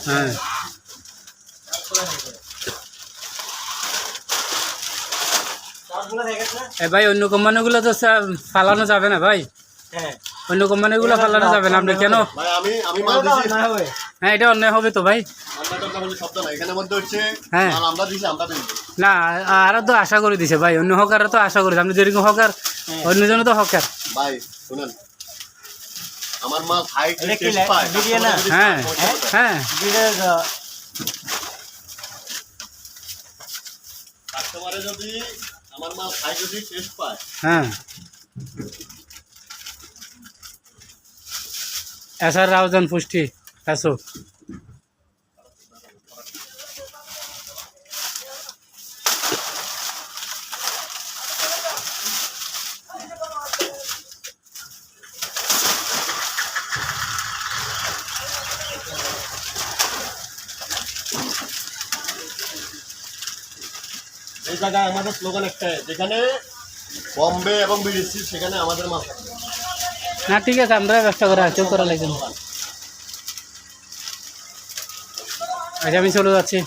হ্যাঁ ভাই অন্য কোম্পানিগুলো তো ফালানো যাবে না ভাই, অন্য কোম্পানিগুলো ফালানো যাবে না। আপনি কেন? হ্যাঁ এটা অন্যায় হবে তো ভাই। হ্যাঁ না আরো তো আশা করে দিছে ভাই, অন্য হকাররা তো আশা করেছে। আপনি যেরকম হকার অন্যজন তো হকার ভাই শুনেন, আমার মাল হাইট টেস্ট পায়। হ্যাঁ হ্যাঁ কাস্টমারে যদি আমার মাল হাইট যদি টেস্ট পায়, হ্যাঁ এসআর রাউজান পুষ্টি এসো। এই জায়গায় আমাদের স্লোগান একটাই, যেখানে বম্বে এবং বিদেশি সেখানে আমাদের মাল থাকবে। না ঠিক আছে, আমরা ব্যবসা করে কেউ করা লাগবে না। আচ্ছা আমি চলে যাচ্ছি।